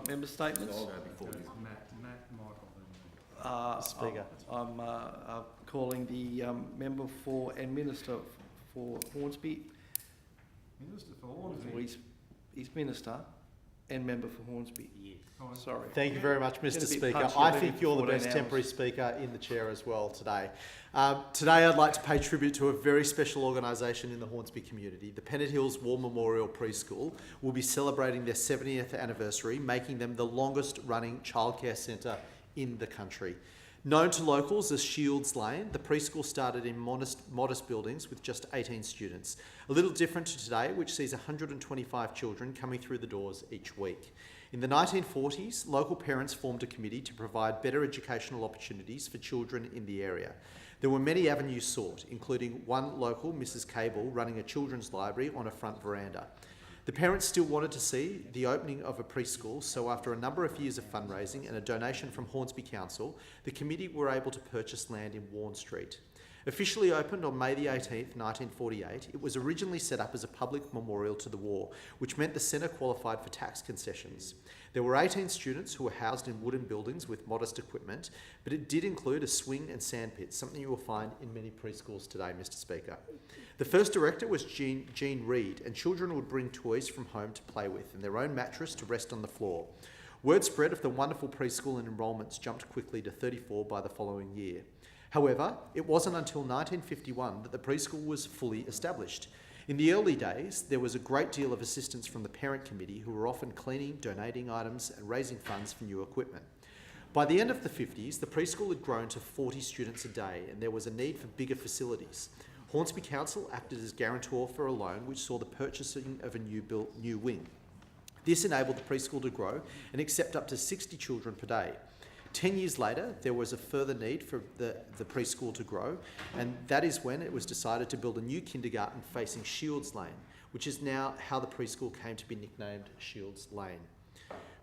member statements. So I'll go before you. Matt, Michael. Speaker. I'm calling the member for and Minister for Hornsby. Minister for Hornsby. He's Minister and member for Hornsby. Yes. Oh, Sorry. Thank you very much, Mr. Been a bit Speaker. punchy, I maybe think you're the 14 best hours. temporary speaker in the chair as well today. Today I'd like to pay tribute to a very special organisation in the Hornsby community. The Pennant Hills War Memorial Preschool will be celebrating their 70th anniversary, making them the longest running childcare centre in the country. Known to locals as Shields Lane, the preschool started in modest buildings with just 18 students. A little different to today, which sees 125 children coming through the doors each week. In the 1940s, local parents formed a committee to provide better educational opportunities for children in the area. There were many avenues sought, including one local, Mrs. Cable, running a children's library on a front veranda. The parents still wanted to see the opening of a preschool, so after a number of years of fundraising and a donation from Hornsby Council, the committee were able to purchase land in Warren Street. Officially opened on May the 18th, 1948, it was originally set up as a public memorial to the war, which meant the centre qualified for tax concessions. There were 18 students who were housed in wooden buildings with modest equipment, but it did include a swing and sandpit, something you will find in many preschools today, Mr. Speaker. The first director was Jean Reed, and children would bring toys from home to play with and their own mattress to rest on the floor. Word spread of the wonderful preschool and enrolments jumped quickly to 34 by the following year. However, it wasn't until 1951 that the preschool was fully established. In the early days, there was a great deal of assistance from the parent committee, who were often cleaning, donating items and raising funds for new equipment. By the end of the 50s, the preschool had grown to 40 students a day and there was a need for bigger facilities. Hornsby Council acted as guarantor for a loan which saw the purchasing of a new wing. This enabled the preschool to grow and accept up to 60 children per day. 10 years later, there was a further need for the preschool to grow, and that is when it was decided to build a new kindergarten facing Shields Lane, which is now how the preschool came to be nicknamed Shields Lane.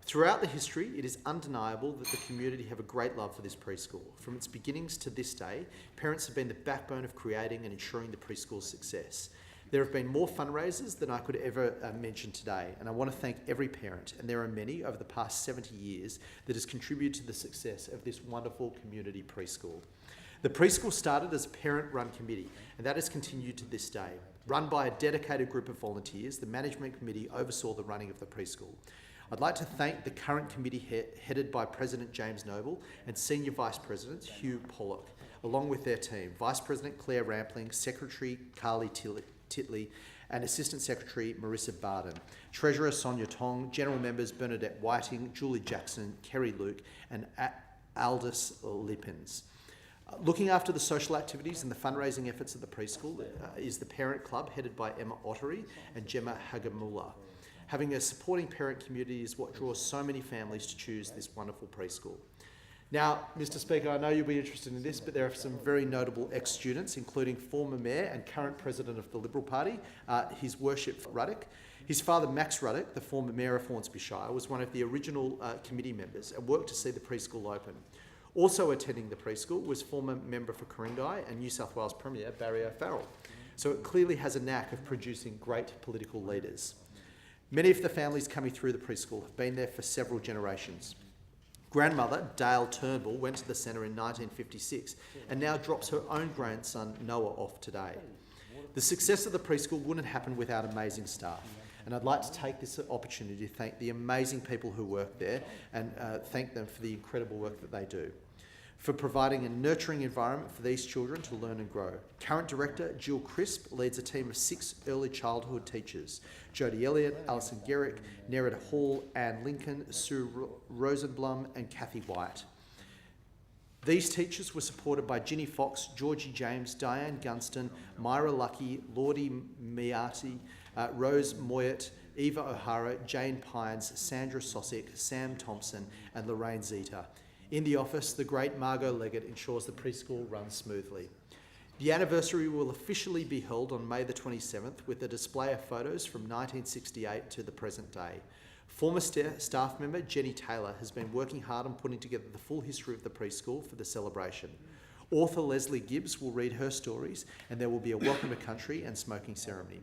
Throughout the history, it is undeniable that the community have a great love for this preschool. From its beginnings to this day, parents have been the backbone of creating and ensuring the preschool's success. There have been more fundraisers than I could ever mention today, and I want to thank every parent, and there are many over the past 70 years, that has contributed to the success of this wonderful community preschool. The preschool started as a parent-run committee, and that has continued to this day. Run by a dedicated group of volunteers, the management committee oversaw the running of the preschool. I'd like to thank the current committee headed by President James Noble and Senior Vice President Hugh Pollock, along with their team, Vice President Claire Rampling, Secretary Carly Titley, and Assistant Secretary Marissa Barden, Treasurer Sonia Tong, General Members Bernadette Whiting, Julie Jackson, Kerry Luke, and Aldous Lippens. Looking after the social activities and the fundraising efforts of the preschool is the Parent Club, headed by Emma Ottery and Gemma Hagamula. Having a supporting parent community is what draws so many families to choose this wonderful preschool. Now, Mr. Speaker, I know you'll be interested in this, but there are some very notable ex-students, including former Mayor and current President of the Liberal Party, His Worship Ruddock. His father, Max Ruddock, the former Mayor of Hornsby Shire, was one of the original committee members and worked to see the preschool open. Also attending the preschool was former member for Ku-ring-gai and New South Wales Premier Barry O'Farrell. So it clearly has a knack of producing great political leaders. Many of the families coming through the preschool have been there for several generations. Grandmother, Dale Turnbull, went to the centre in 1956 and now drops her own grandson, Noah, off today. The success of the preschool wouldn't happen without amazing staff, and I'd like to take this opportunity to thank the amazing people who work there and thank them for the incredible work that they do, for providing a nurturing environment for these children to learn and grow. Current Director Jill Crisp leads a team of 6 early childhood teachers: Jodie Elliott, Alison Garrick, Nerida Hall, Anne Lincoln, Sue Rosenblum and Kathy White. These teachers were supported by Ginny Fox, Georgie James, Diane Gunston, Myra Lucky, Lordy Miati, Rose Moyet, Eva O'Hara, Jane Pines, Sandra Sosick, Sam Thompson and Lorraine Zeta. In the office, the great Margot Leggett ensures the preschool runs smoothly. The anniversary will officially be held on May the 27th with a display of photos from 1968 to the present day. Former staff member Jenny Taylor has been working hard on putting together the full history of the preschool for the celebration. Author Leslie Gibbs will read her stories, and there will be a welcome to country and smoking ceremony.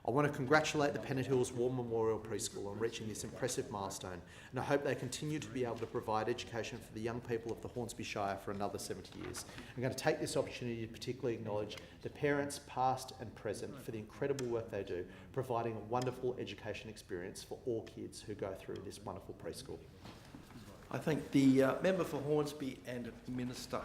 I want to congratulate the Pennant Hills War Memorial Preschool on reaching this impressive milestone, and I hope they continue to be able to provide education for the young people of the Hornsby Shire for another 70 years. I'm going to take this opportunity to particularly acknowledge the parents, past and present, for the incredible work they do, providing a wonderful education experience for all kids who go through this wonderful preschool. I thank the member for Hornsby and Minister.